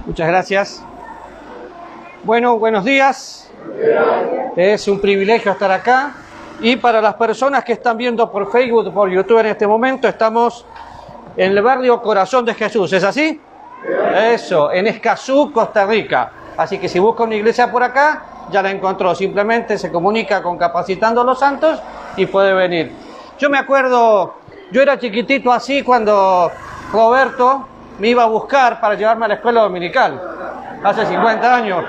Muchas gracias. Bueno, buenos días. Es un privilegio estar acá. Y para las personas que están viendo por Facebook o por YouTube en este momento, estamos en el barrio Corazón de Jesús. ¿Es así? Eso, en Escazú, Costa Rica. Así que si busca una iglesia por acá, ya la encontró. Simplemente se comunica con Capacitando a los Santos y puede venir. Yo me acuerdo, yo era chiquitito así cuando Roberto me iba a buscar para llevarme a la escuela dominical. Hace 50 años.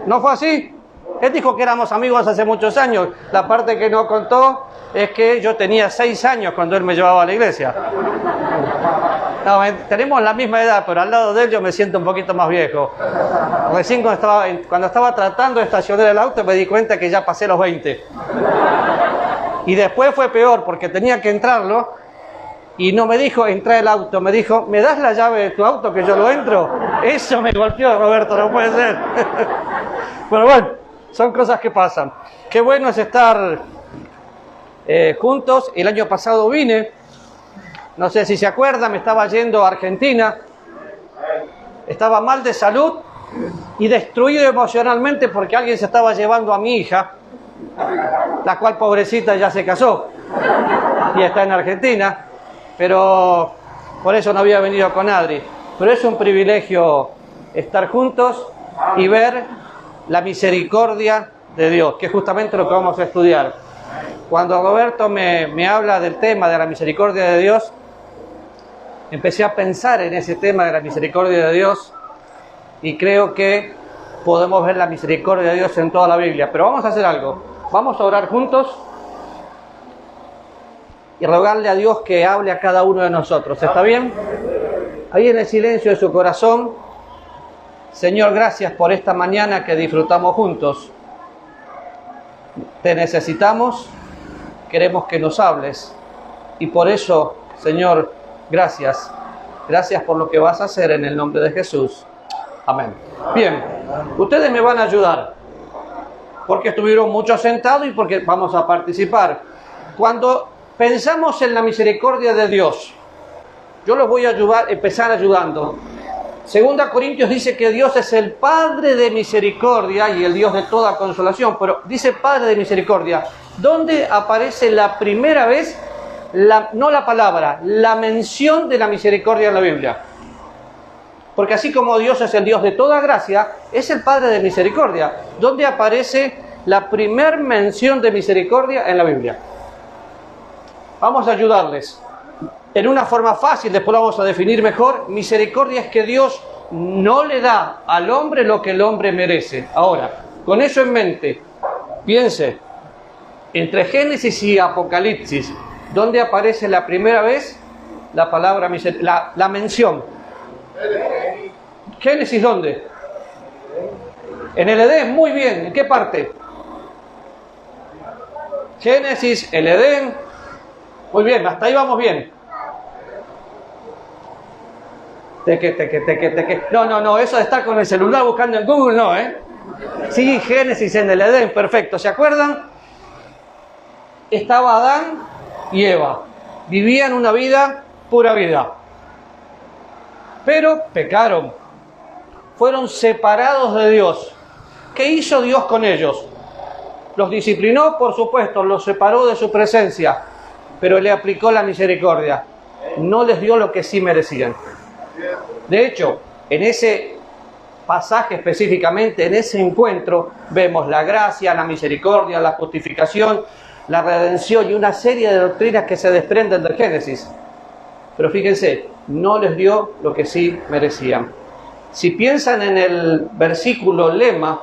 ¿No fue así? Él dijo que éramos amigos hace muchos años. La parte que no contó es que yo tenía 6 años cuando él me llevaba a la iglesia. No, tenemos la misma edad, pero al lado de él yo me siento un poquito más viejo. Recién cuando estaba tratando de estacionar el auto me di cuenta que ya pasé los 20. Y después fue peor porque tenía que entrarlo y no me dijo entra el auto, me dijo, ¿me das la llave de tu auto que yo lo entro? Eso me golpeó, Roberto, no puede ser. Pero bueno, son cosas que pasan. Qué bueno es estar juntos. El año pasado vine, no sé si se acuerdan, me estaba yendo a Argentina. Estaba mal de salud y destruido emocionalmente porque alguien se estaba llevando a mi hija, la cual pobrecita ya se casó y está en Argentina, pero por eso no había venido con Adri. Pero es un privilegio estar juntos y ver la misericordia de Dios, que es justamente lo que vamos a estudiar. Cuando Roberto me habla del tema de la misericordia de Dios, empecé a pensar en ese tema de la misericordia de Dios y creo que podemos ver la misericordia de Dios en toda la Biblia. Pero vamos a hacer algo, vamos a orar juntos y rogarle a Dios que hable a cada uno de nosotros. ¿Está bien? Ahí en el silencio de su corazón, Señor, gracias por esta mañana que disfrutamos juntos. Te necesitamos, queremos que nos hables y por eso, Señor, gracias. Gracias por lo que vas a hacer en el nombre de Jesús. Amén. Bien, ustedes me van a ayudar porque estuvieron muchos sentados y porque vamos a participar. Cuando pensamos en la misericordia de Dios, yo los voy a ayudar, empezar ayudando. 2 Corintios dice que Dios es el Padre de misericordia y el Dios de toda consolación, pero dice Padre de misericordia. ¿Dónde aparece la primera vez, no la palabra, la mención de la misericordia en la Biblia? Porque así como Dios es el Dios de toda gracia, es el Padre de misericordia. ¿Dónde aparece la primer mención de misericordia en la Biblia? Vamos a ayudarles. En una forma fácil, después lo vamos a definir mejor. Misericordia es que Dios no le da al hombre lo que el hombre merece. Ahora, con eso en mente, piense, entre Génesis y Apocalipsis, ¿dónde aparece la primera vez la palabra misericordia, la mención? Génesis, ¿dónde? En el Edén, muy bien. ¿En qué parte? Génesis, el Edén. Muy bien, hasta ahí vamos bien. No, eso de estar con el celular buscando en Google, no, ¿eh? Sí, Génesis en el Edén, perfecto. ¿Se acuerdan? Estaba Adán y Eva. Vivían una vida, pura vida. Pero pecaron. Fueron separados de Dios. ¿Qué hizo Dios con ellos? Los disciplinó, por supuesto, los separó de su presencia, pero le aplicó la misericordia. No les dio lo que sí merecían. De hecho, en ese pasaje específicamente, en ese encuentro, vemos la gracia, la misericordia, la justificación, la redención y una serie de doctrinas que se desprenden del Génesis. Pero fíjense, no les dio lo que sí merecían. Si piensan en el versículo lema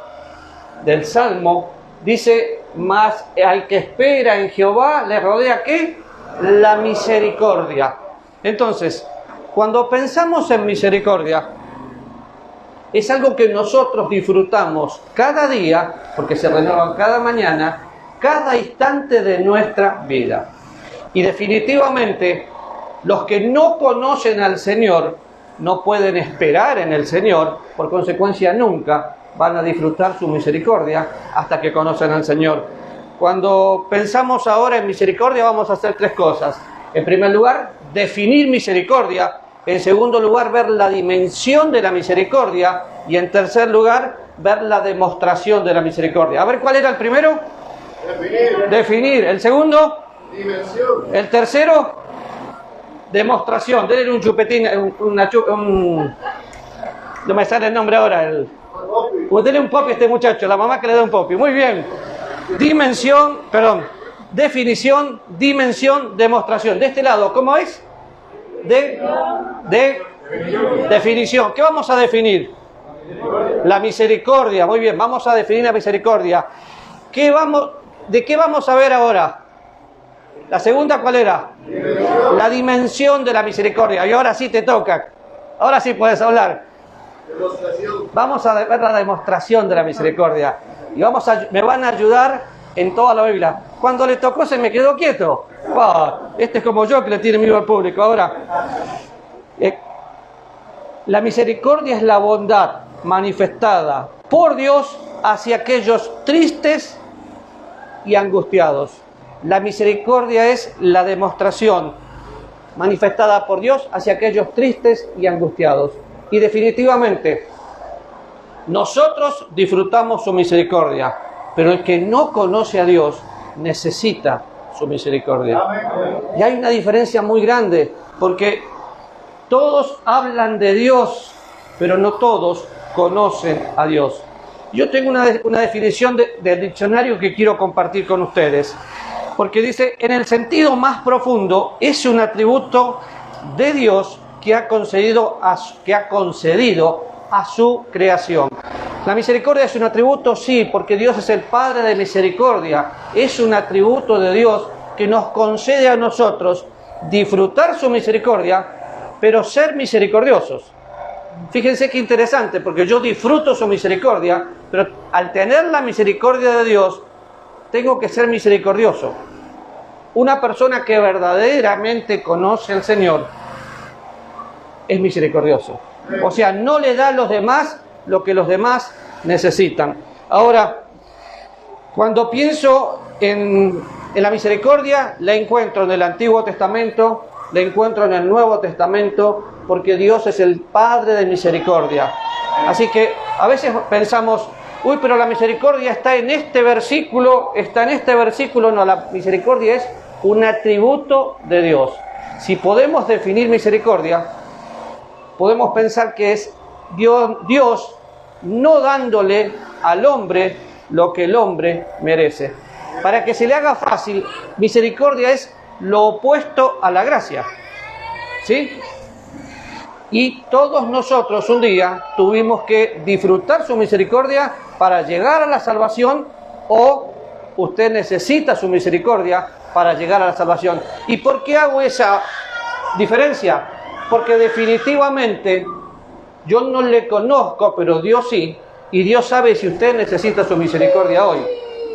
del Salmo, dice, mas al que espera en Jehová le rodea ¿qué? La misericordia. Entonces, cuando pensamos en misericordia, es algo que nosotros disfrutamos cada día, porque se renueva cada mañana, cada instante de nuestra vida. Y definitivamente, los que no conocen al Señor, no pueden esperar en el Señor, por consecuencia nunca van a disfrutar su misericordia hasta que conocen al Señor. Cuando pensamos ahora en misericordia, vamos a hacer 3 cosas. En primer lugar, definir misericordia. En segundo lugar, ver la dimensión de la misericordia. Y en tercer lugar, ver la demostración de la misericordia. A ver, ¿cuál era el primero? Definir. El segundo, dimensión. El tercero, demostración. Denle un chupetín, no me sale el nombre ahora. Denle un popi a este muchacho, la mamá que le da un popi. Muy bien. Definición, dimensión, demostración. De este lado, ¿cómo es? Definición. ¿Qué vamos a definir? La misericordia. Muy bien, vamos a definir la misericordia. ¿De qué vamos a ver ahora? La segunda, ¿cuál era? La dimensión de la misericordia. Y ahora sí te toca. Ahora sí puedes hablar. Vamos a ver la demostración de la misericordia. Y me van a ayudar en toda la Biblia. Cuando le tocó se me quedó quieto. Este es como yo que le tiene miedo al público. Ahora, la misericordia es la bondad manifestada por Dios hacia aquellos tristes y angustiados. La misericordia es la demostración manifestada por Dios hacia aquellos tristes y angustiados. Y definitivamente, nosotros disfrutamos su misericordia, pero el que no conoce a Dios necesita su misericordia. Y hay una diferencia muy grande, porque todos hablan de Dios, pero no todos conocen a Dios. Yo tengo una definición del diccionario que quiero compartir con ustedes, porque dice, en el sentido más profundo, es un atributo de Dios que ha concedido a su creación. La misericordia es un atributo, sí, porque Dios es el Padre de misericordia. Es un atributo de Dios que nos concede a nosotros disfrutar su misericordia, pero ser misericordiosos. Fíjense qué interesante, porque yo disfruto su misericordia, pero al tener la misericordia de Dios, tengo que ser misericordioso. Una persona que verdaderamente conoce al Señor es misericordioso. O sea, no le da a los demás lo que los demás necesitan. Ahora, cuando pienso en la misericordia, la encuentro en el Antiguo Testamento, la encuentro en el Nuevo Testamento, porque Dios es el Padre de misericordia. Así que a veces pensamos, pero la misericordia está en este versículo, No, la misericordia es un atributo de Dios. Si podemos definir misericordia, podemos pensar que es Dios no dándole al hombre lo que el hombre merece. Para que se le haga fácil, misericordia es lo opuesto a la gracia. ¿Sí? Y todos nosotros un día tuvimos que disfrutar su misericordia para llegar a la salvación, o usted necesita su misericordia para llegar a la salvación. ¿Y por qué hago esa diferencia? Porque definitivamente yo no le conozco, pero Dios sí, y Dios sabe si usted necesita su misericordia hoy.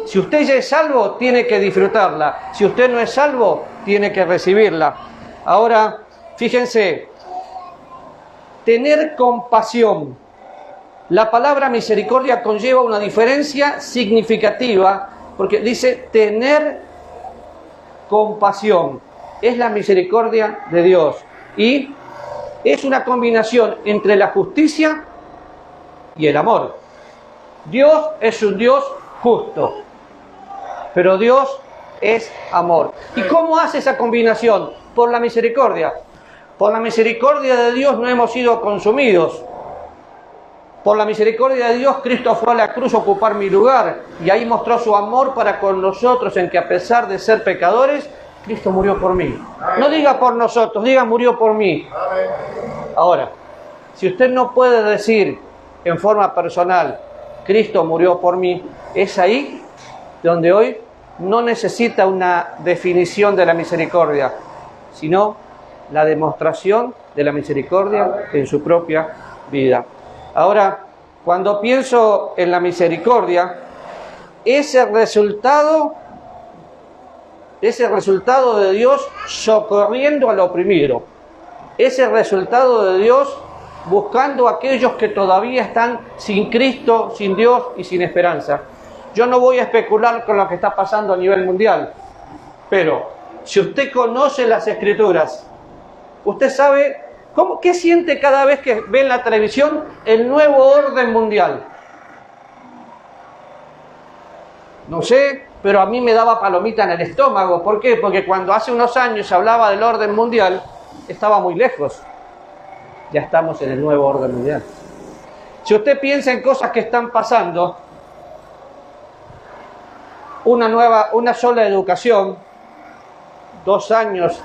Si usted ya es salvo, tiene que disfrutarla. Si usted no es salvo, tiene que recibirla. Ahora, fíjense, tener compasión. La palabra misericordia conlleva una diferencia significativa, porque dice tener compasión. Es la misericordia de Dios. Y es una combinación entre la justicia y el amor. Dios es un Dios justo, pero Dios es amor. ¿Y cómo hace esa combinación? Por la misericordia. Por la misericordia de Dios no hemos sido consumidos. Por la misericordia de Dios, Cristo fue a la cruz a ocupar mi lugar, y ahí mostró su amor para con nosotros, en que a pesar de ser pecadores, Cristo murió por mí. No diga por nosotros, diga murió por mí. Ahora, si usted no puede decir en forma personal, Cristo murió por mí, es ahí donde hoy no necesita una definición de la misericordia, sino la demostración de la misericordia en su propia vida. Ahora, cuando pienso en la misericordia, ese resultado de Dios socorriendo al oprimido, ese resultado de Dios buscando a aquellos que todavía están sin Cristo, sin Dios y sin esperanza. Yo no voy a especular con lo que está pasando a nivel mundial, pero si usted conoce las Escrituras, usted sabe ¿Qué siente cada vez que ve en la televisión el nuevo orden mundial? No sé, pero a mí me daba palomita en el estómago. ¿Por qué? Porque cuando hace unos años se hablaba del orden mundial, estaba muy lejos. Ya estamos en el nuevo orden mundial. Si usted piensa en cosas que están pasando, una sola educación, 2 años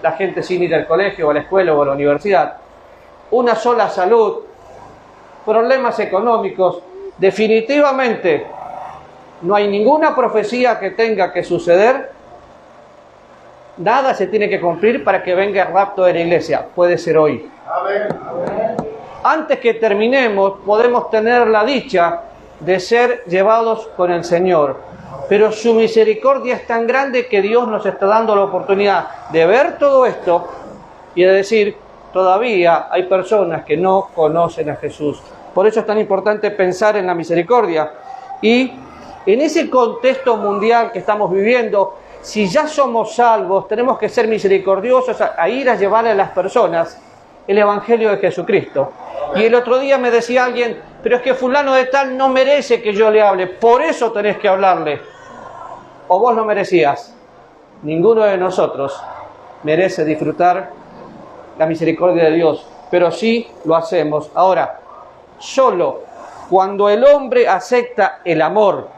la gente sin ir al colegio, o a la escuela o a la universidad, una sola salud, problemas económicos, definitivamente no hay ninguna profecía que tenga que suceder, nada se tiene que cumplir para que venga el rapto de la iglesia, puede ser hoy. Antes que terminemos, podemos tener la dicha de ser llevados con el Señor, pero su misericordia es tan grande que Dios nos está dando la oportunidad de ver todo esto y de decir, todavía hay personas que no conocen a Jesús. Por eso es tan importante pensar en la misericordia. Y en ese contexto mundial que estamos viviendo, si ya somos salvos, tenemos que ser misericordiosos a ir a llevarle a las personas el Evangelio de Jesucristo. Y el otro día me decía alguien, pero es que fulano de tal no merece que yo le hable, por eso tenés que hablarle. O vos no merecías. Ninguno de nosotros merece disfrutar la misericordia de Dios, pero sí lo hacemos. Ahora, solo cuando el hombre acepta el amor.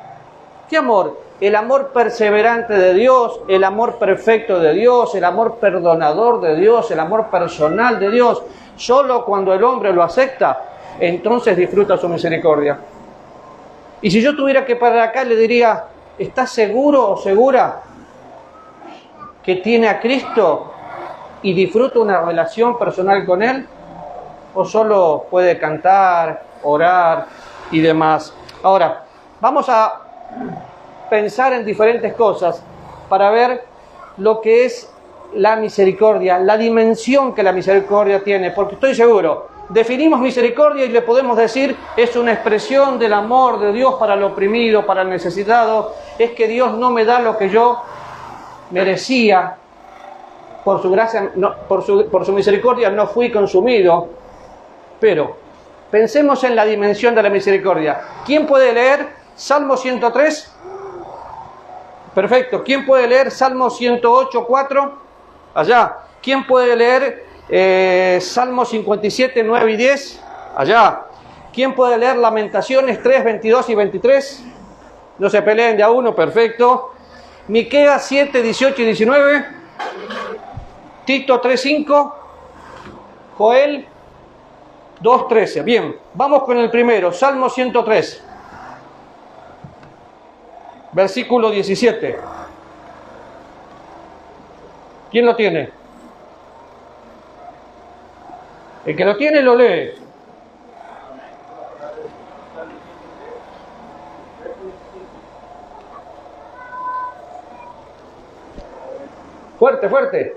¿Qué amor? El amor perseverante de Dios, el amor perfecto de Dios, el amor perdonador de Dios, el amor personal de Dios. Solo cuando el hombre lo acepta, entonces disfruta su misericordia. Y si yo tuviera que parar acá, le diría, ¿estás seguro o segura que tiene a Cristo y disfruta una relación personal con Él? ¿O solo puede cantar, orar y demás? Ahora, vamos a pensar en diferentes cosas para ver lo que es la misericordia, la dimensión que la misericordia tiene, porque estoy seguro, definimos misericordia y le podemos decir es una expresión del amor de Dios para el oprimido, para el necesitado, es que Dios no me da lo que yo merecía, por su gracia, no, por su misericordia no fui consumido, pero pensemos en la dimensión de la misericordia. ¿Quién puede leer Salmo 103? Perfecto. ¿Quién puede leer Salmo 108, 4? Allá. ¿Quién puede leer Salmo 57, 9 y 10? Allá. ¿Quién puede leer Lamentaciones 3, 22 y 23? No se peleen de a uno, perfecto. Miqueas 7, 18 y 19. Tito 3, 5. Joel 2, 13. Bien, vamos con el primero. Salmo 103. Versículo 17. ¿Quién lo tiene? El que lo tiene lo lee. Fuerte, fuerte.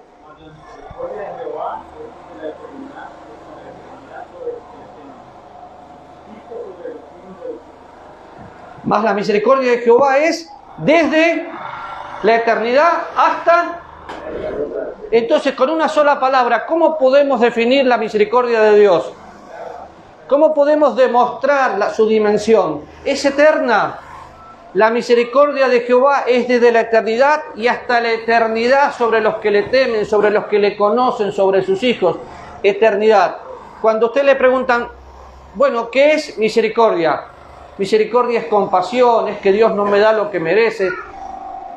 Más la misericordia de Jehová es desde la eternidad hasta... Entonces, con una sola palabra, ¿cómo podemos definir la misericordia de Dios? ¿Cómo podemos demostrar su dimensión? Es eterna. La misericordia de Jehová es desde la eternidad y hasta la eternidad sobre los que le temen, sobre los que le conocen, sobre sus hijos. Eternidad. Cuando a usted le preguntan, bueno, ¿qué es misericordia? Misericordia es compasión, es que Dios no me da lo que merece.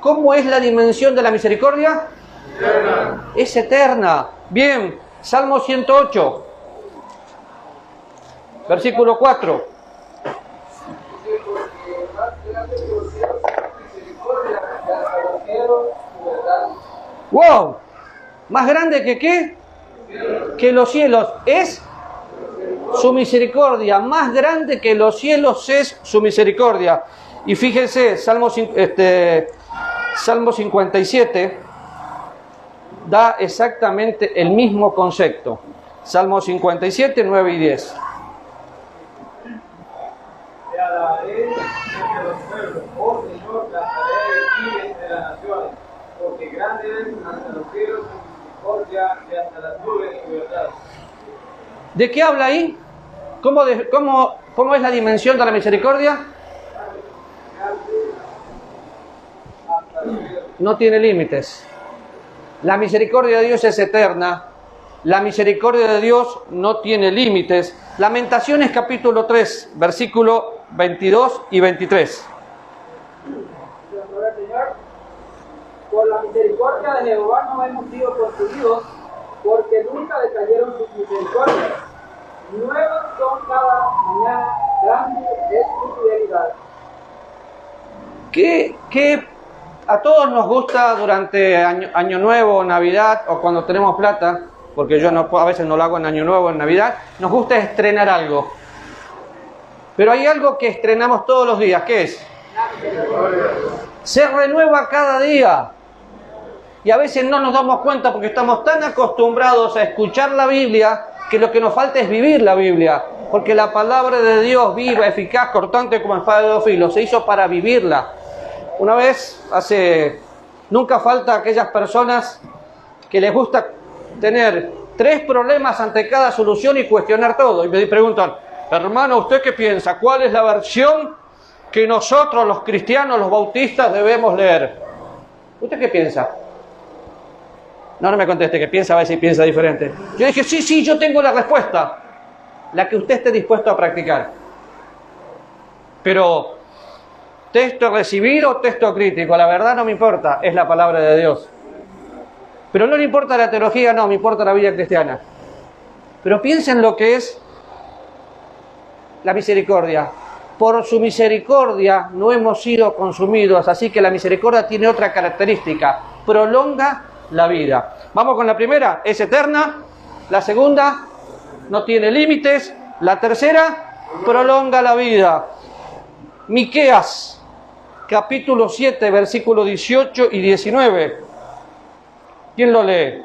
¿Cómo es la dimensión de la misericordia? Eterna. Es eterna. Bien, Salmo 108, versículo 4. ¡Wow! ¿Más grande que qué? Que los cielos. Es su misericordia, más grande que los cielos es su misericordia. Y fíjense, Salmo 57 da exactamente el mismo concepto. Salmo 57, 9 y 10. Te alabaré entre los pueblos, oh Señor, cantaré de ti entre las naciones, porque grande eres hasta los cielos tu misericordia y hasta las nubes tu verdad. ¿De qué habla ahí? ¿Cómo es la dimensión de la misericordia? No tiene límites. La misericordia de Dios es eterna. La misericordia de Dios no tiene límites. Lamentaciones capítulo 3, versículo 22 y 23. Señor, por la misericordia de Jehová no hemos sido construidos, porque nunca decayeron sus misericordias. Nuevas son cada mañana, grande es su fidelidad. ¿Qué a todos nos gusta durante año Nuevo, Navidad o cuando tenemos plata? Porque yo a veces no lo hago en Año Nuevo, en Navidad. Nos gusta estrenar algo. Pero hay algo que estrenamos todos los días. ¿Qué es? Se renueva cada día. Y a veces no nos damos cuenta porque estamos tan acostumbrados a escuchar la Biblia que lo que nos falta es vivir la Biblia. Porque la palabra de Dios, viva, eficaz, cortante como espada de dos filos, se hizo para vivirla. Una vez, nunca falta aquellas personas que les gusta tener 3 problemas ante cada solución y cuestionar todo. Y me preguntan, hermano, ¿usted qué piensa? ¿Cuál es la versión que nosotros, los cristianos, los bautistas, debemos leer? ¿Usted qué piensa? No me conteste, ¿qué piensa? A ver si piensa diferente. Yo dije, sí, yo tengo la respuesta. La que usted esté dispuesto a practicar. Pero, texto recibir o texto crítico, la verdad no me importa, es la palabra de Dios. Pero no le importa la teología, no, me importa la vida cristiana. Pero piensen lo que es la misericordia. Por su misericordia no hemos sido consumidos, así que la misericordia tiene otra característica, prolonga la vida. Vamos con la primera, es eterna. La segunda, no tiene límites. La tercera, prolonga la vida. Miqueas, capítulo 7, versículos 18 y 19. ¿Quién lo lee?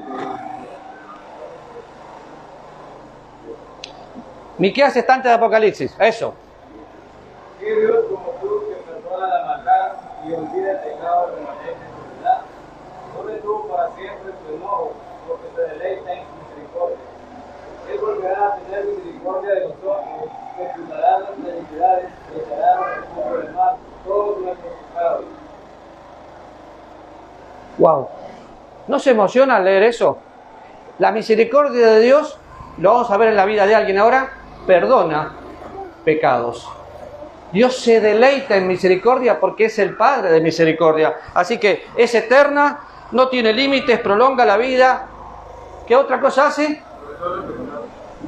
Miqueas está antes de Apocalipsis, eso. ¿Qué Dios como tú que perdona la maldad y olvida el pecado de manera de verdad? No retuvo para siempre su enojo, porque se deleita en su misericordia. Él volverá a tener misericordia de nosotros, expulsará nuestras iniquidades y echará en el fondo del mar todos nuestros pecados. Wow. ¿No se emociona al leer eso? La misericordia de Dios, lo vamos a ver en la vida de alguien ahora, perdona pecados. Dios se deleita en misericordia porque es el Padre de misericordia. Así que es eterna, no tiene límites, prolonga la vida. ¿Qué otra cosa hace?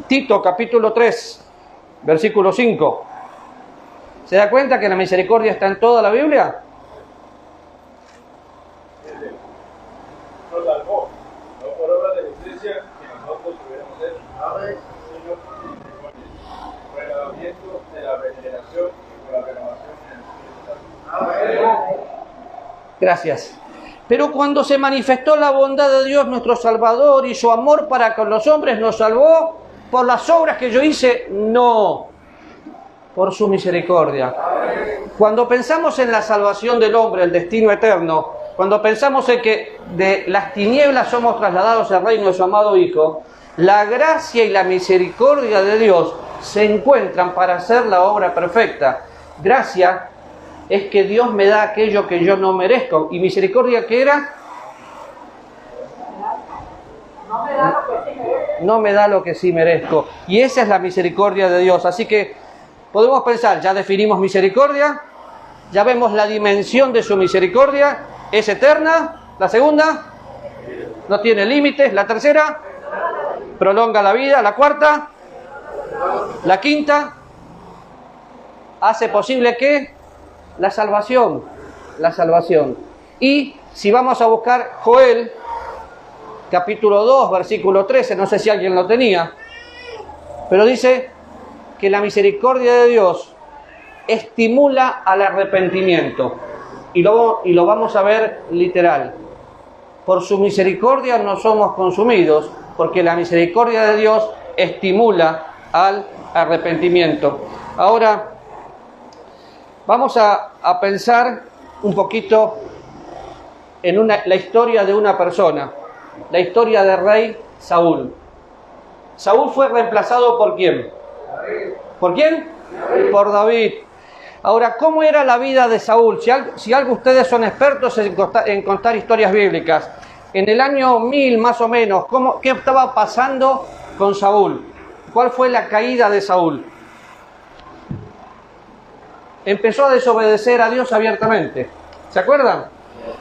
Tito capítulo 3, versículo 5. ¿Se da cuenta que la misericordia está en toda la Biblia? Nos salvó, no por obra de justicia que nosotros hubiéramos hecho. Amén. Señor, por el lavamiento de la regeneración y por la renovación del Espíritu Santo. Amén. Gracias. Pero cuando se manifestó la bondad de Dios nuestro Salvador y su amor para con los hombres, ¿nos salvó por las obras que yo hice? No, por su misericordia. Cuando pensamos en la salvación del hombre, el destino eterno, cuando pensamos en que de las tinieblas somos trasladados al reino de su amado Hijo, la gracia y la misericordia de Dios se encuentran para hacer la obra perfecta. Gracia es que Dios me da aquello que yo no merezco. ¿Y misericordia qué era? No me da lo que sí merezco. Y esa es la misericordia de Dios. Así que podemos pensar, ya definimos misericordia, ya vemos la dimensión de su misericordia, es eterna. La segunda, no tiene límites. La tercera, prolonga la vida. La cuarta, la quinta, hace posible que la salvación. Y si vamos a buscar Joel, capítulo 2, versículo 13, no sé si alguien lo tenía, pero dice que la misericordia de Dios estimula al arrepentimiento. Y lo vamos a ver literal. Por su misericordia no somos consumidos, porque la misericordia de Dios estimula al arrepentimiento. Ahora, vamos a pensar un poquito en la historia de una persona, la historia del rey Saúl. Saúl fue reemplazado ¿por quién? ¿Por quién? Por David. Ahora, ¿cómo era la vida de Saúl? Si algo ustedes son expertos en contar historias bíblicas, en el año 1000 más o menos, ¿qué estaba pasando con Saúl? ¿Cuál fue la caída de Saúl? Empezó a desobedecer a Dios abiertamente. ¿Se acuerdan?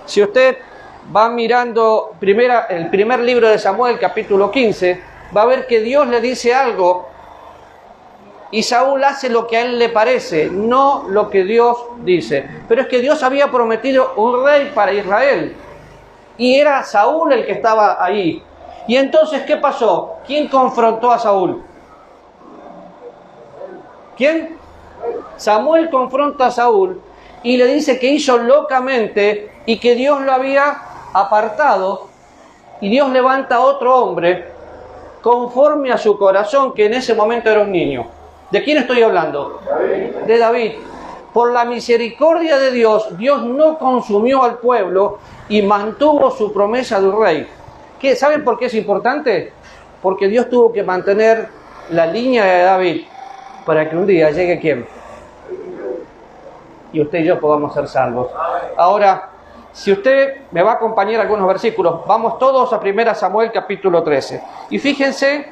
Si usted va mirando el primer libro de Samuel, capítulo 15, va a ver que Dios le dice algo y Saúl hace lo que a él le parece, no lo que Dios dice. Pero es que Dios había prometido un rey para Israel y era Saúl el que estaba ahí. Y entonces, ¿qué pasó? ¿Quién confrontó a Saúl? ¿Quién? Samuel confronta a Saúl y le dice que hizo locamente y que Dios lo había apartado, y Dios levanta a otro hombre conforme a su corazón, que en ese momento era un niño. ¿De quién estoy hablando? De David. Por la misericordia de Dios, Dios no consumió al pueblo y mantuvo su promesa de un rey. ¿Saben por qué es importante? Porque Dios tuvo que mantener la línea de David para que un día llegue ¿quién? Y usted y yo podamos ser salvos. Ahora, si usted me va a acompañar algunos versículos, vamos todos a 1 Samuel capítulo 13. Y fíjense,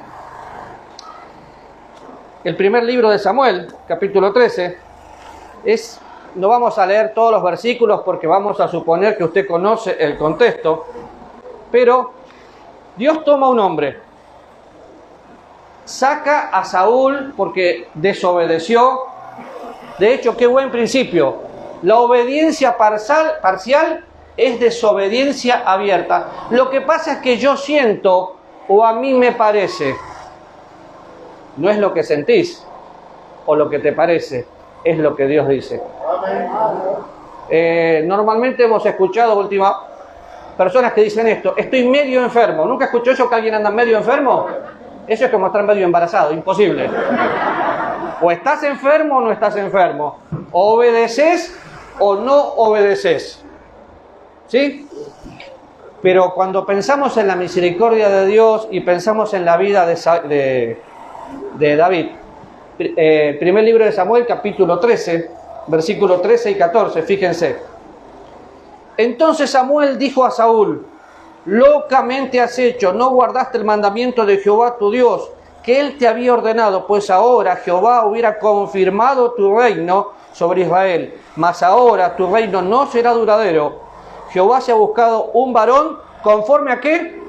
el primer libro de Samuel, capítulo 13, no vamos a leer todos los versículos porque vamos a suponer que usted conoce el contexto, pero Dios toma un hombre, saca a Saúl porque desobedeció. De hecho, qué buen principio. La obediencia parcial es desobediencia abierta. Lo que pasa es que yo siento, o a mí me parece, no es lo que sentís o lo que te parece, es lo que Dios dice. Normalmente hemos escuchado personas que dicen esto: estoy medio enfermo. ¿Nunca escuchó eso, que alguien anda medio enfermo? Eso es como estar medio embarazado, imposible. O estás enfermo o no estás enfermo. O obedeces o no obedeces. ¿Sí? Pero cuando pensamos en la misericordia de Dios y pensamos en la vida de David, primer libro de Samuel, capítulo 13, versículos 13 y 14, fíjense. Entonces Samuel dijo a Saúl: locamente has hecho, no guardaste el mandamiento de Jehová tu Dios, que él te había ordenado, pues ahora Jehová hubiera confirmado tu reino sobre Israel, mas ahora tu reino no será duradero. Jehová se ha buscado un varón, ¿conforme a qué?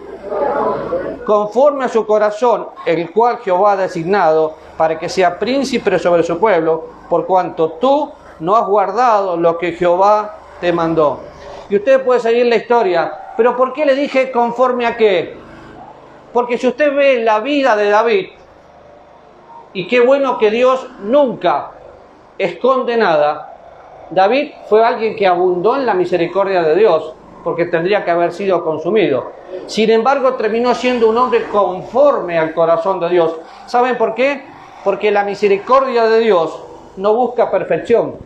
Conforme a su corazón, el cual Jehová ha designado para que sea príncipe sobre su pueblo, por cuanto tú no has guardado lo que Jehová te mandó. Y usted puede seguir la historia, pero ¿por qué le dije conforme a qué? Porque si usted ve la vida de David, y qué bueno que Dios nunca esconde nada, David fue alguien que abundó en la misericordia de Dios, porque tendría que haber sido consumido. Sin embargo, terminó siendo un hombre conforme al corazón de Dios. ¿Saben por qué? Porque la misericordia de Dios no busca perfección,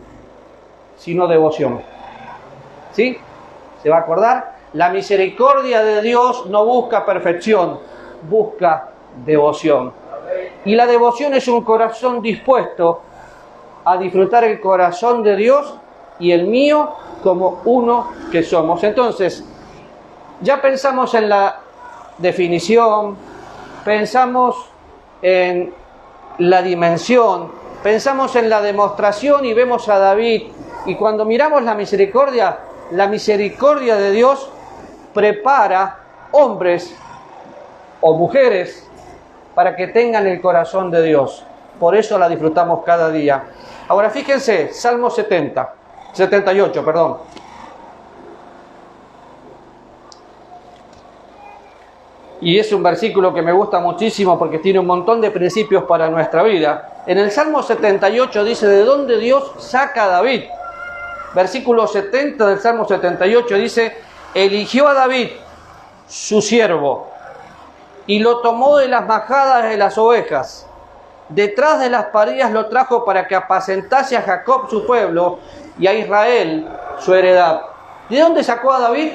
sino devoción. ¿Sí? ¿Se va a acordar? La misericordia de Dios no busca perfección, busca devoción. Y la devoción es un corazón dispuesto a disfrutar el corazón de Dios y el mío como uno que somos. Entonces, ya pensamos en la definición, pensamos en la dimensión, pensamos en la demostración y vemos a David. Y cuando miramos la misericordia de Dios prepara hombres o mujeres para que tengan el corazón de Dios. Por eso la disfrutamos cada día. Ahora fíjense, Salmo 78, perdón. Y es un versículo que me gusta muchísimo porque tiene un montón de principios para nuestra vida. En el Salmo 78 dice de dónde Dios saca a David. Versículo 70 del Salmo 78 dice: eligió a David, su siervo, y lo tomó de las majadas de las ovejas. Detrás de las parillas lo trajo para que apacentase a Jacob su pueblo y a Israel su heredad. ¿De dónde sacó a David?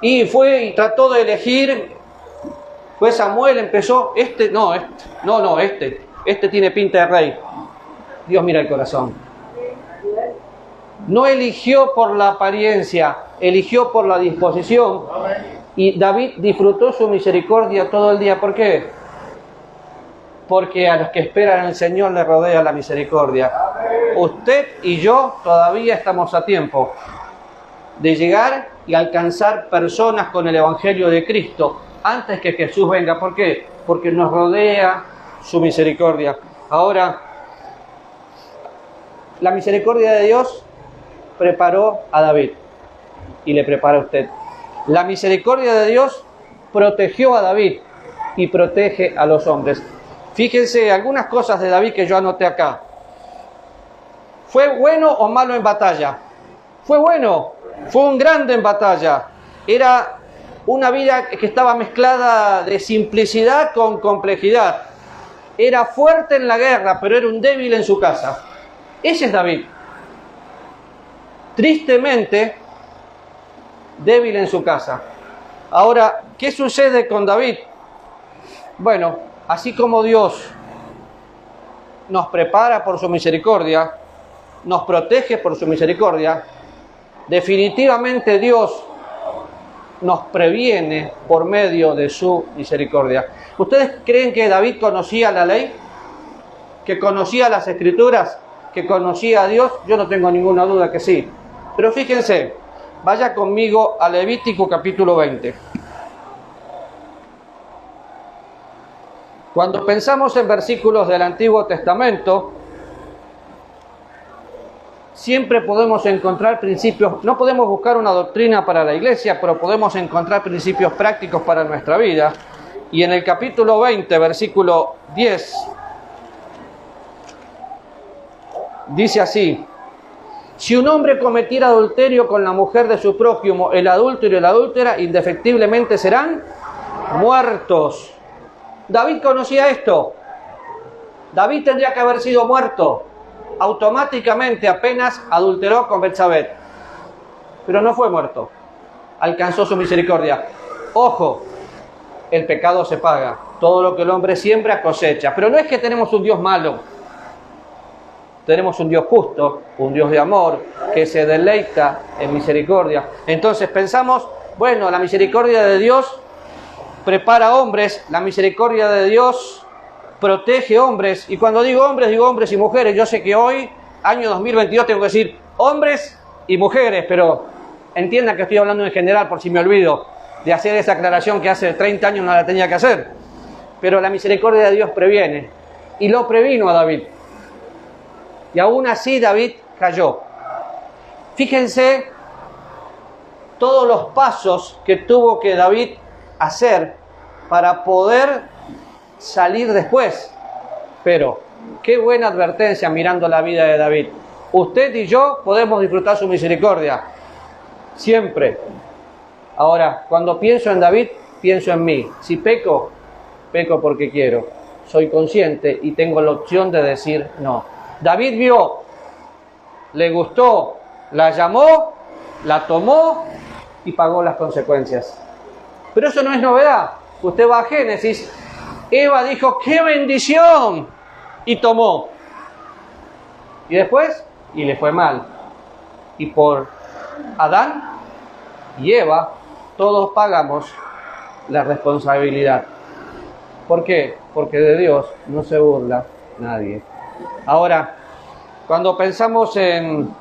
Y fue y trató de elegir Pues Samuel empezó, este tiene pinta de rey. Dios mira el corazón. No eligió por la apariencia, eligió por la disposición. Y David disfrutó su misericordia todo el día. ¿Por qué? Porque a los que esperan al Señor le rodea la misericordia. Usted y yo todavía estamos a tiempo de llegar y alcanzar personas con el Evangelio de Cristo antes que Jesús venga. ¿Por qué? Porque nos rodea su misericordia. Ahora, la misericordia de Dios preparó a David y le prepara a usted. La misericordia de Dios protegió a David y protege a los hombres. Fíjense algunas cosas de David que yo anoté acá. ¿Fue bueno o malo en batalla? Fue bueno, fue un grande en batalla. Era una vida que estaba mezclada de simplicidad con complejidad. Era fuerte en la guerra, pero era un débil en su casa. Ese es David. Tristemente, débil en su casa. Ahora, ¿qué sucede con David? Bueno, así como Dios nos prepara por su misericordia, nos protege por su misericordia, definitivamente Dios nos previene por medio de su misericordia. ¿Ustedes creen que David conocía la ley? ¿Que conocía las Escrituras? ¿Que conocía a Dios? Yo no tengo ninguna duda que sí. Pero fíjense, vaya conmigo a Levítico capítulo 20. Cuando pensamos en versículos del Antiguo Testamento, siempre podemos encontrar principios. No podemos buscar una doctrina para la iglesia, pero podemos encontrar principios prácticos para nuestra vida. Y en el capítulo 20, versículo 10, dice así: si un hombre cometiera adulterio con la mujer de su prójimo, el adúltero y la adúltera indefectiblemente serán muertos. David conocía esto. David tendría que haber sido muerto automáticamente apenas adulteró con Betsabé. Pero no fue muerto. Alcanzó su misericordia. Ojo, el pecado se paga. Todo lo que el hombre siembra cosecha. Pero no es que tenemos un Dios malo. Tenemos un Dios justo, un Dios de amor, que se deleita en misericordia. Entonces pensamos, bueno, la misericordia de Dios prepara hombres, la misericordia de Dios protege hombres. Y cuando digo hombres y mujeres. Yo sé que hoy, año 2022, tengo que decir hombres y mujeres, pero entiendan que estoy hablando en general, por si me olvido de hacer esa aclaración que hace 30 años no la tenía que hacer. Pero la misericordia de Dios previene, y lo previno a David. Y aún así David cayó. Fíjense todos los pasos que tuvo que David hacer para poder salir después. Pero qué buena advertencia mirando la vida de David. Usted y yo podemos disfrutar su misericordia siempre. Ahora, cuando pienso en David, pienso en mí. Si peco, peco porque quiero. Soy consciente y tengo la opción de decir no. David vio, le gustó, la llamó, la tomó y pagó las consecuencias. Pero eso no es novedad. Usted va a Génesis. Eva dijo, ¡qué bendición! Y tomó. Y después, y le fue mal. Y por Adán y Eva, todos pagamos la responsabilidad. ¿Por qué? Porque de Dios no se burla nadie. Ahora, cuando pensamos en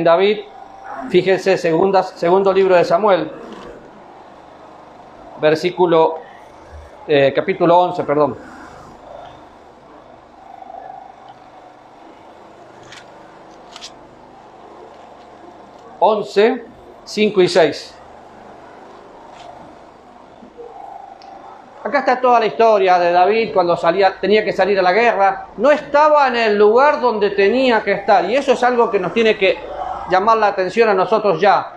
David, fíjense, segundo libro de Samuel, capítulo 11, perdón. Once, 5 y 6. Acá está toda la historia de David cuando tenía que salir a la guerra. No estaba en el lugar donde tenía que estar. Y eso es algo que nos tiene que llamar la atención a nosotros ya.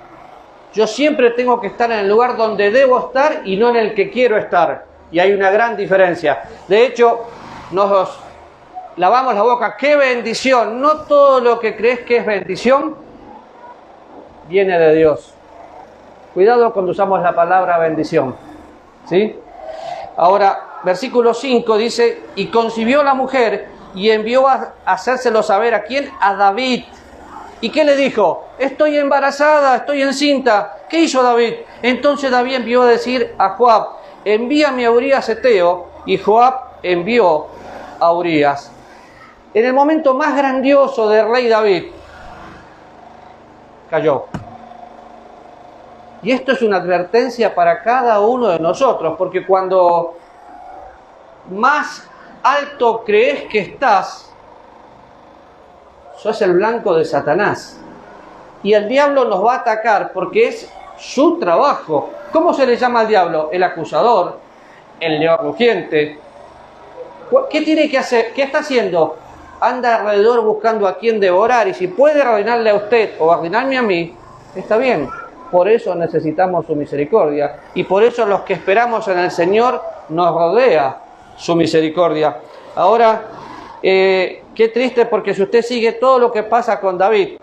Yo siempre tengo que estar en el lugar donde debo estar y no en el que quiero estar. Y hay una gran diferencia. De hecho, nos lavamos la boca. ¡Qué bendición! No todo lo que crees que es bendición viene de Dios. Cuidado cuando usamos la palabra bendición. ¿Sí? Ahora, versículo 5 dice, y concibió la mujer y envió a hacérselo saber ¿a quién? A David. ¿Y qué le dijo? Estoy embarazada, estoy encinta. ¿Qué hizo David? Entonces David envió a decir a Joab, envíame a Urías Eteo, y Joab envió a Urías. En el momento más grandioso del rey David, cayó. Y esto es una advertencia para cada uno de nosotros, porque cuando más alto crees que estás, sos el blanco de Satanás. Y el diablo nos va a atacar porque es su trabajo. ¿Cómo se le llama al diablo? El acusador, el león rugiente. ¿Qué tiene que hacer? ¿Qué está haciendo? Anda alrededor buscando a quien devorar, y si puede arruinarle a usted o arruinarme a mí, está bien. Por eso necesitamos su misericordia, y por eso los que esperamos en el Señor nos rodea su misericordia. Ahora, qué triste, porque si usted sigue todo lo que pasa con David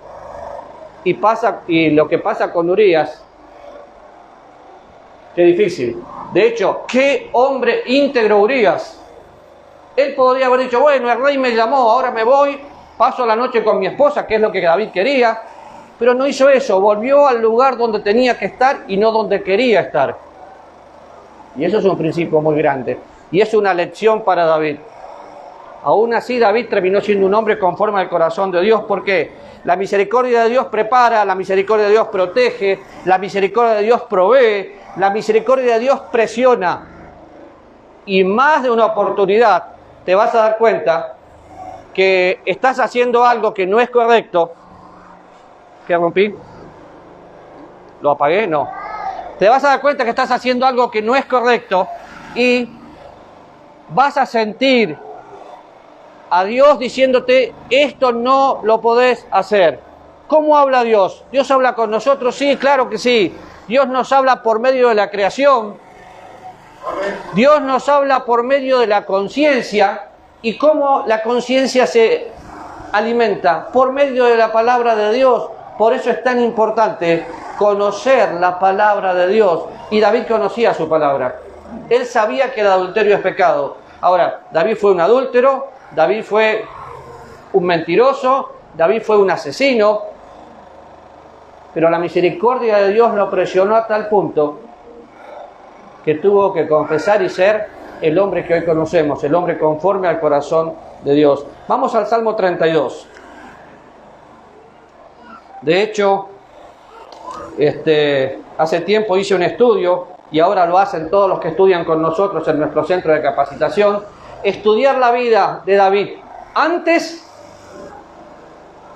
y lo que pasa con Urías, qué difícil. De hecho, qué hombre íntegro Urías. Él podría haber dicho, bueno, el rey me llamó, ahora me voy, paso la noche con mi esposa, que es lo que David quería, pero no hizo eso, volvió al lugar donde tenía que estar y no donde quería estar. Y eso es un principio muy grande, y es una lección para David. Aún así, David terminó siendo un hombre conforme al corazón de Dios, porque la misericordia de Dios prepara, la misericordia de Dios protege, la misericordia de Dios provee, la misericordia de Dios presiona. Y más de una oportunidad te vas a dar cuenta que estás haciendo algo que no es correcto. ¿Qué rompí? ¿Lo apagué? No. Te vas a dar cuenta que estás haciendo algo que no es correcto y vas a sentir a Dios diciéndote, esto no lo podés hacer. ¿Cómo habla Dios? ¿Dios habla con nosotros? Sí, claro que sí. Dios nos habla por medio de la creación. Dios nos habla por medio de la conciencia. ¿Y cómo la conciencia se alimenta? Por medio de la palabra de Dios. Por eso es tan importante conocer la palabra de Dios. Y David conocía su palabra. Él sabía que el adulterio es pecado. Ahora, David fue un adúltero, David fue un mentiroso, David fue un asesino, pero la misericordia de Dios lo presionó a tal punto que tuvo que confesar y ser el hombre que hoy conocemos, el hombre conforme al corazón de Dios. Vamos al Salmo 32. De hecho, hace tiempo hice un estudio, y ahora lo hacen todos los que estudian con nosotros en nuestro centro de capacitación, estudiar la vida de David antes,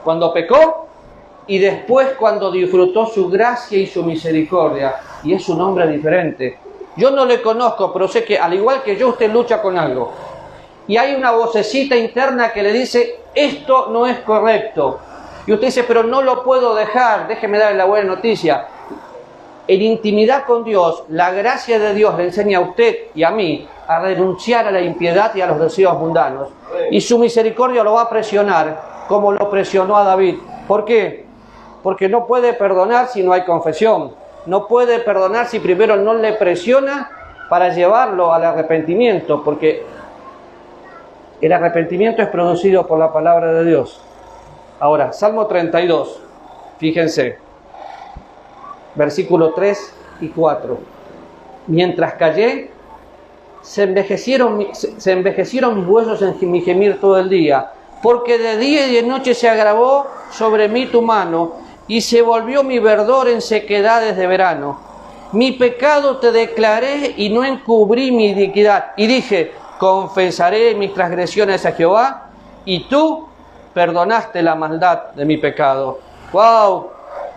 cuando pecó, y después cuando disfrutó su gracia y su misericordia. Y es un hombre diferente. Yo no le conozco, pero sé que al igual que yo, usted lucha con algo. Y hay una vocecita interna que le dice, esto no es correcto. Y usted dice, pero no lo puedo dejar, déjeme darle la buena noticia. En intimidad con Dios, la gracia de Dios le enseña a usted y a mí a renunciar a la impiedad y a los deseos mundanos. Y su misericordia lo va a presionar como lo presionó a David. ¿Por qué? Porque no puede perdonar si no hay confesión. No puede perdonar si primero no le presiona para llevarlo al arrepentimiento, porque el arrepentimiento es producido por la palabra de Dios. Ahora, Salmo 32, fíjense, versículos 3 y 4. Mientras callé, se envejecieron mis huesos en mi gemir todo el día, porque de día y de noche se agravó sobre mí tu mano, y se volvió mi verdor en sequedades de verano. Mi pecado te declaré y no encubrí mi iniquidad. Y dije, confesaré mis transgresiones a Jehová, y tú perdonaste la maldad de mi pecado. ¡Wow!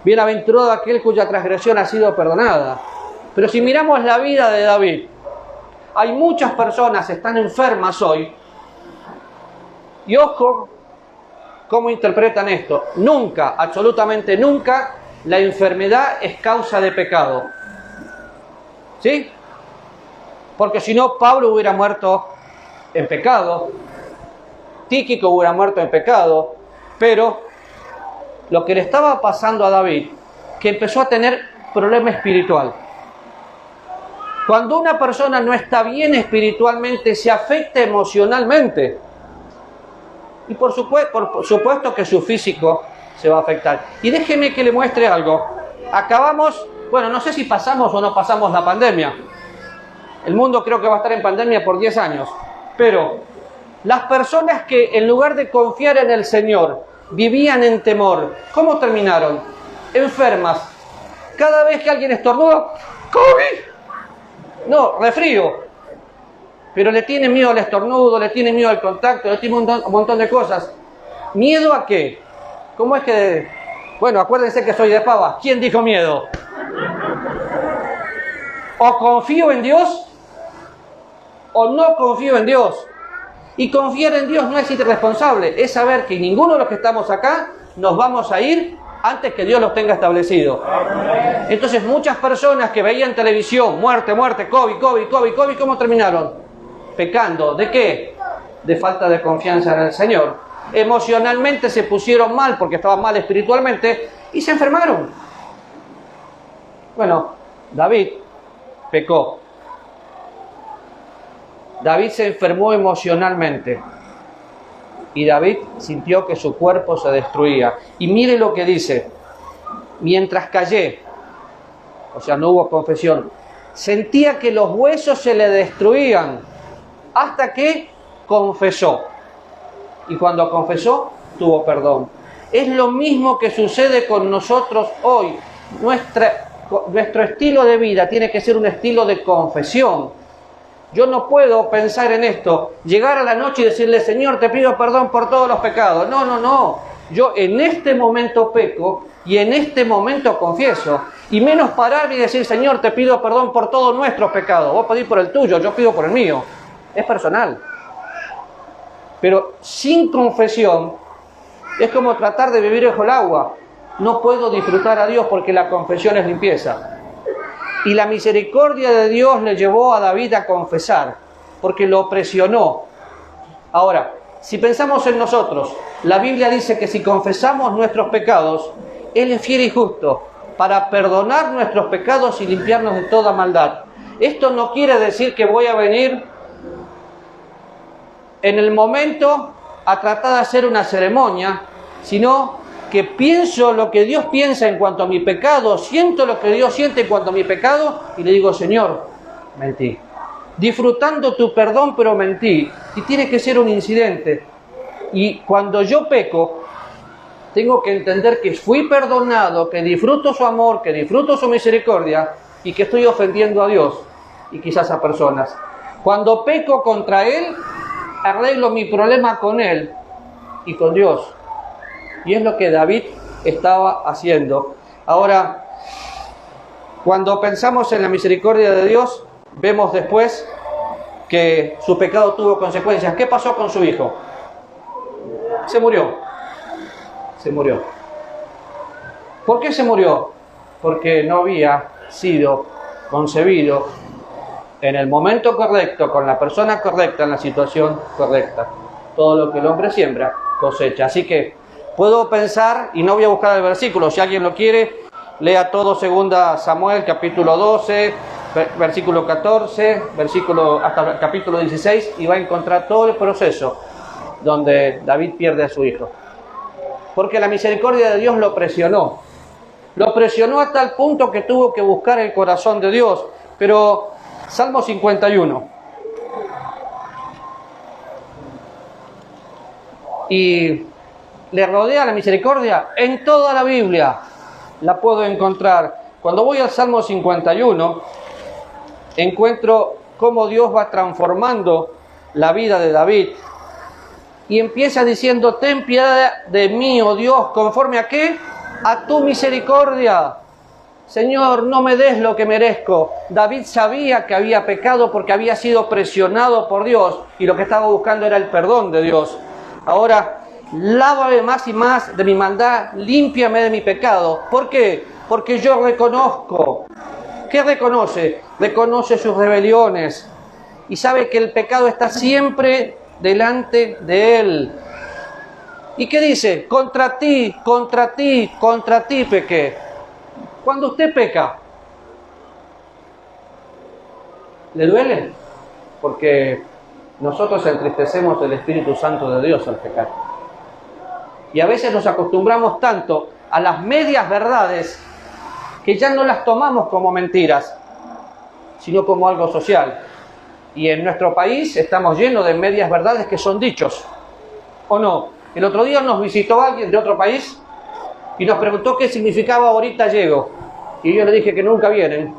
Bienaventurado aquel cuya transgresión ha sido perdonada. Pero si miramos la vida de David, hay muchas personas que están enfermas hoy. Y ojo, ¿cómo interpretan esto? Nunca, absolutamente nunca, la enfermedad es causa de pecado. ¿Sí? Porque si no, Pablo hubiera muerto en pecado, Tíquico hubiera muerto en pecado, pero lo que le estaba pasando a David, que empezó a tener problema espiritual. Cuando una persona no está bien espiritualmente, se afecta emocionalmente. Y por supuesto que su físico se va a afectar. Y déjeme que le muestre algo. Acabamos, bueno, no sé si pasamos o no pasamos la pandemia. El mundo creo que va a estar en pandemia por 10 años. Pero las personas que en lugar de confiar en el Señor, vivían en temor, ¿cómo terminaron? Enfermas. Cada vez que alguien estornuda, COVID. No, resfrío. Pero le tiene miedo al estornudo, le tiene miedo al contacto, le tiene un montón de cosas. ¿Miedo a qué? ¿Cómo es que...? Bueno, acuérdense que soy de Pava. ¿Quién dijo miedo? O confío en Dios, o no confío en Dios. Y confiar en Dios no es irresponsable, es saber que ninguno de los que estamos acá nos vamos a ir antes que Dios los tenga establecido. Entonces muchas personas que veían televisión, muerte, COVID, ¿cómo terminaron? Pecando. ¿De qué? De falta de confianza en el Señor. Emocionalmente se pusieron mal porque estaban mal espiritualmente y se enfermaron. Bueno, David pecó. David se enfermó emocionalmente y David sintió que su cuerpo se destruía. Y mire lo que dice: mientras callé, o sea, no hubo confesión, sentía que los huesos se le destruían hasta que confesó. Y cuando confesó, tuvo perdón. Es lo mismo que sucede con nosotros hoy. Nuestro estilo de vida tiene que ser un estilo de confesión. Yo no puedo pensar en esto, llegar a la noche y decirle: Señor, te pido perdón por todos los pecados. No. Yo en este momento peco y en este momento confieso. Y menos pararme y decir: Señor, te pido perdón por todos nuestros pecados. Vos pedís por el tuyo, yo pido por el mío. Es personal. Pero sin confesión es como tratar de vivir bajo el agua. No puedo disfrutar a Dios porque la confesión es limpieza. Y la misericordia de Dios le llevó a David a confesar, porque lo presionó. Ahora, si pensamos en nosotros, la Biblia dice que si confesamos nuestros pecados, Él es fiel y justo para perdonar nuestros pecados y limpiarnos de toda maldad. Esto no quiere decir que voy a venir en el momento a tratar de hacer una ceremonia, sino que pienso lo que Dios piensa en cuanto a mi pecado, siento lo que Dios siente en cuanto a mi pecado y le digo: Señor, mentí. Disfrutando tu perdón, pero mentí. Y tiene que ser un incidente. Y cuando yo peco, tengo que entender que fui perdonado, que disfruto su amor, que disfruto su misericordia y que estoy ofendiendo a Dios y quizás a personas. Cuando peco contra Él, arreglo mi problema con Él y con Dios. Y es lo que David estaba haciendo. Ahora, cuando pensamos en la misericordia de Dios, vemos después que su pecado tuvo consecuencias. ¿Qué pasó con su hijo? Se murió. ¿Por qué se murió? Porque no había sido concebido en el momento correcto, con la persona correcta, en la situación correcta. Todo lo que el hombre siembra, cosecha. Así que puedo pensar, y no voy a buscar el versículo, si alguien lo quiere, lea todo 2 Samuel, capítulo 12, versículo 14, hasta el capítulo 16, y va a encontrar todo el proceso donde David pierde a su hijo. Porque la misericordia de Dios lo presionó. Lo presionó a tal punto que tuvo que buscar el corazón de Dios. Pero, Salmo 51. Y le rodea la misericordia en toda la Biblia. La puedo encontrar. Cuando voy al Salmo 51, encuentro cómo Dios va transformando la vida de David. Y empieza diciendo: ten piedad de mí, oh Dios, ¿conforme a qué? A tu misericordia. Señor, no me des lo que merezco. David sabía que había pecado porque había sido presionado por Dios y lo que estaba buscando era el perdón de Dios. Ahora, lávame más y más de mi maldad, límpiame de mi pecado. ¿Por qué? Porque yo reconozco. ¿Qué reconoce? Reconoce sus rebeliones y sabe que el pecado está siempre delante de él. ¿Y qué dice? Contra ti pequé. Cuando usted peca, ¿Le duele? Porque nosotros entristecemos el Espíritu Santo de Dios al pecar. Y a veces nos acostumbramos tanto a las medias verdades que ya no las tomamos como mentiras, sino como algo social. Y en nuestro país estamos llenos de medias verdades que son dichos, ¿o no? El otro día nos visitó alguien de otro país y nos preguntó qué significaba ahorita llego. Y yo le dije que nunca vienen.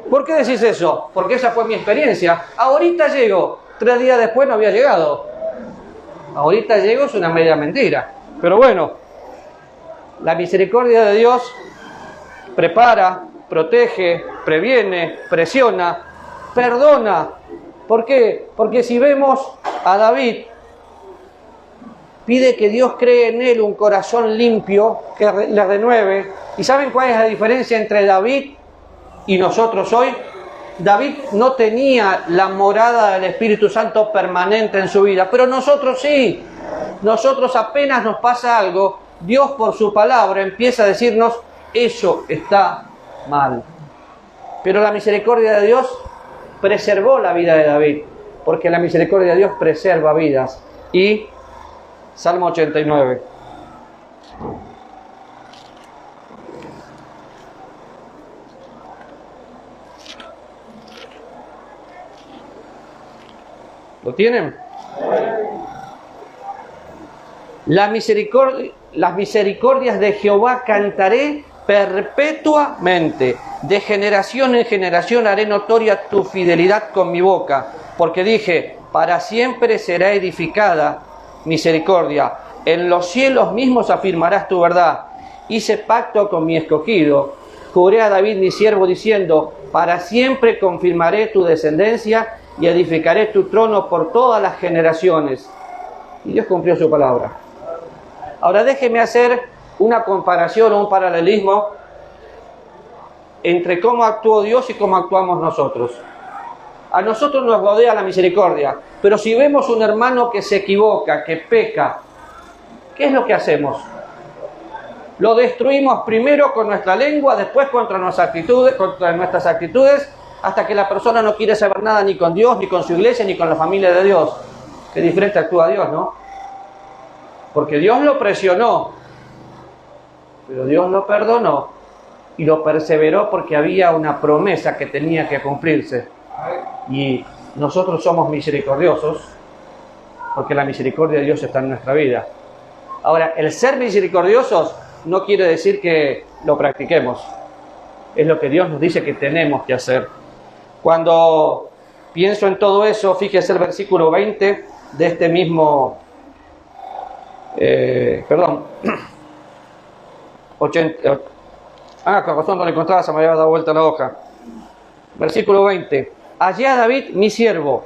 ¿Por qué decís eso? Porque esa fue mi experiencia. Ahorita llego. 3 días después no había llegado. Ahorita llego es una media mentira. Pero bueno, la misericordia de Dios prepara, protege, previene, presiona, perdona. ¿Por qué? Porque si vemos a David, pide que Dios cree en él un corazón limpio, que le renueve. ¿Y saben cuál es la diferencia entre David y nosotros hoy? David no tenía la morada del Espíritu Santo permanente en su vida, pero nosotros sí. Nosotros apenas nos pasa algo, Dios por su palabra empieza a decirnos, eso está mal. Pero la misericordia de Dios preservó la vida de David, porque la misericordia de Dios preserva vidas. Y Salmo 89. ¿Lo tienen? Las misericordias de Jehová cantaré perpetuamente. De generación en generación haré notoria tu fidelidad con mi boca. Porque dije, para siempre será edificada misericordia. En los cielos mismos afirmarás tu verdad. Hice pacto con mi escogido. Juré a David mi siervo diciendo, para siempre confirmaré tu descendencia y edificaré tu trono por todas las generaciones. Y Dios cumplió su palabra. Ahora déjeme hacer una comparación o un paralelismo entre cómo actuó Dios y cómo actuamos nosotros. A nosotros nos rodea la misericordia, pero si vemos un hermano que se equivoca, que peca, ¿qué es lo que hacemos? Lo destruimos primero con nuestra lengua, después contra nuestras actitudes, hasta que la persona no quiere saber nada ni con Dios, ni con su iglesia, ni con la familia de Dios. Qué diferente actúa Dios, ¿no? Porque Dios lo presionó, pero Dios lo perdonó y lo perseveró porque había una promesa que tenía que cumplirse. Y nosotros somos misericordiosos porque la misericordia de Dios está en nuestra vida. Ahora, el ser misericordiosos no quiere decir que lo practiquemos. Es lo que Dios nos dice que tenemos que hacer. Cuando pienso en todo eso, fíjese el versículo 20 de este mismo... 80, con razón no lo encontraba, se me había dado vuelta la hoja. Versículo 20. Hallé a David, mi siervo,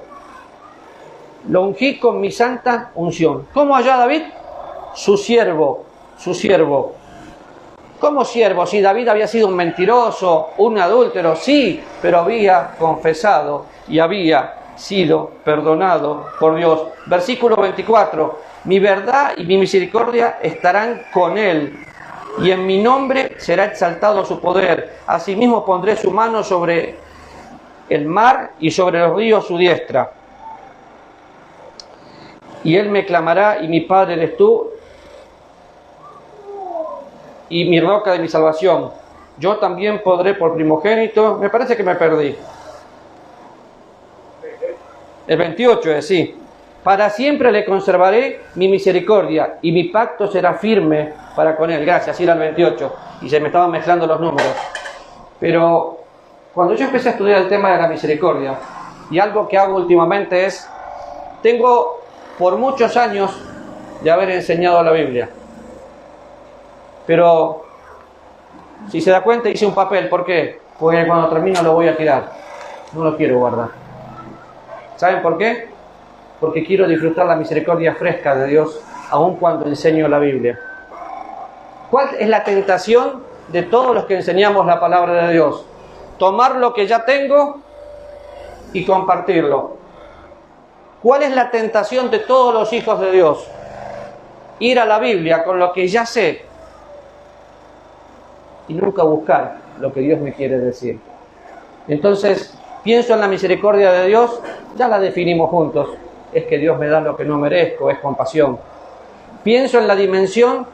lo ungí con mi santa unción. ¿Cómo halló a David? Su siervo. ¿Cómo siervo? Si David había sido un mentiroso, un adúltero, sí, pero había confesado y había sido perdonado por Dios. Versículo 24. Mi verdad y mi misericordia estarán con él, y en mi nombre será exaltado su poder. Asimismo pondré su mano sobre el mar y sobre los ríos su diestra. Y él me clamará, y mi Padre eres tú, y mi roca de mi salvación. Yo también podré por primogénito. Me parece que me perdí. El 28 es sí. Para siempre le conservaré mi misericordia y mi pacto será firme para con él. Gracias, era el 28. Y se me estaban mezclando los números. Pero cuando yo empecé a estudiar el tema de la misericordia, y algo que hago últimamente es, tengo por muchos años de haber enseñado la Biblia. Pero, si se da cuenta, hice un papel. ¿Por qué? Porque cuando termino lo voy a tirar. No lo quiero guardar. ¿Saben por qué? Porque quiero disfrutar la misericordia fresca de Dios, aun cuando enseño la Biblia. ¿Cuál es la tentación de todos los que enseñamos la palabra de Dios? Tomar lo que ya tengo y compartirlo. ¿Cuál es la tentación de todos los hijos de Dios? Ir a la Biblia con lo que ya sé y nunca buscar lo que Dios me quiere decir. Entonces, pienso en la misericordia de Dios, ya la definimos juntos. Es que Dios me da lo que no merezco, es compasión. Pienso en la dimensión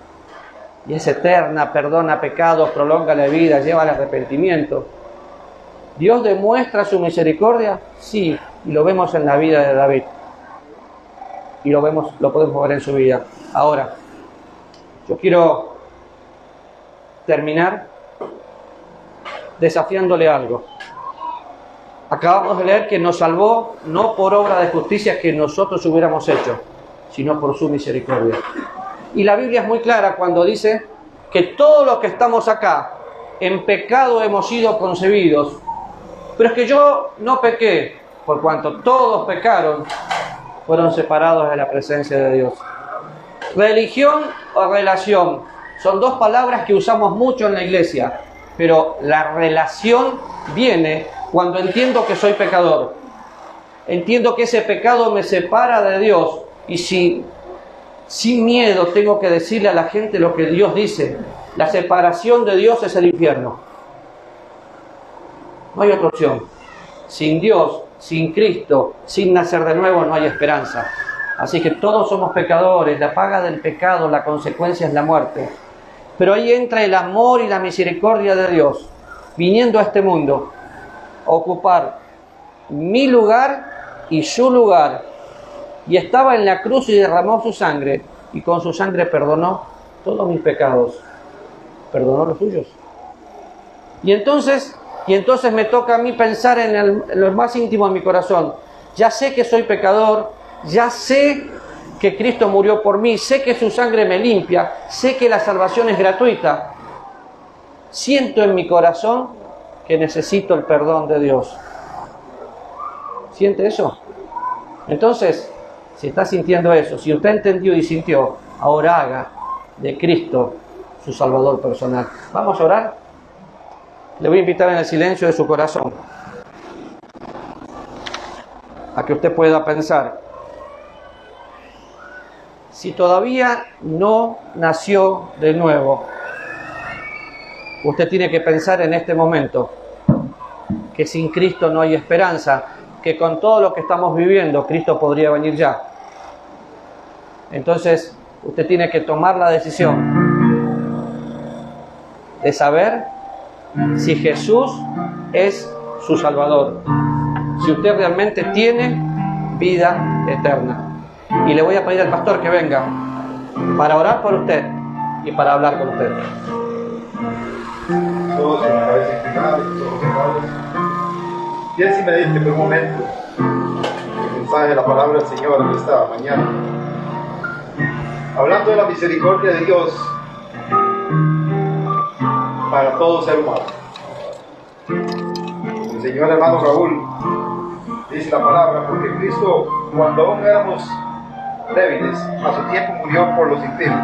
y es eterna, perdona pecados, prolonga la vida, lleva al arrepentimiento. ¿Dios demuestra su misericordia? Sí, y lo vemos en la vida de David. Y lo podemos ver en su vida. Ahora, yo quiero terminar desafiándole algo. Acabamos de leer que nos salvó no por obra de justicia que nosotros hubiéramos hecho, sino por su misericordia. Y la Biblia es muy clara cuando dice que todos los que estamos acá, en pecado hemos sido concebidos. Pero es que yo no pequé, por cuanto todos pecaron, fueron separados de la presencia de Dios. Religión o relación son dos palabras que usamos mucho en la iglesia, pero la relación viene cuando entiendo que soy pecador. Entiendo que ese pecado me separa de Dios y si sin miedo tengo que decirle a la gente lo que Dios dice. La separación de Dios es el infierno. No hay otra opción. Sin Dios, sin Cristo, sin nacer de nuevo no hay esperanza. Así que todos somos pecadores. La paga del pecado, la consecuencia es la muerte. Pero ahí entra el amor y la misericordia de Dios, viniendo a este mundo a ocupar mi lugar y su lugar. Y estaba en la cruz y derramó su sangre, y con su sangre perdonó todos mis pecados. Perdonó los suyos. Y entonces me toca a mí pensar en lo más íntimo de mi corazón. Ya sé que soy pecador, ya sé que Cristo murió por mí, sé que su sangre me limpia, sé que la salvación es gratuita. Siento en mi corazón que necesito el perdón de Dios. ¿Siente eso? Entonces, si está sintiendo eso, si usted entendió y sintió, ahora haga de Cristo su Salvador personal. ¿Vamos a orar? Le voy a invitar en el silencio de su corazón a que usted pueda pensar. Si todavía no nació de nuevo, usted tiene que pensar en este momento que sin Cristo no hay esperanza, que con todo lo que estamos viviendo, Cristo podría venir ya. Entonces, usted tiene que tomar la decisión de saber si Jesús es su Salvador, si usted realmente tiene vida eterna. Y le voy a pedir al pastor que venga para orar por usted y para hablar con usted. Todos con la cabeza inclinada, todos cerrados. Piense y medite por un momento el mensaje de la palabra del Señor en esta mañana. Hablando de la misericordia de Dios para todo ser humano. El Señor hermano Raúl dice la palabra, porque Cristo, cuando aún éramos débiles, a su tiempo murió por los infieles.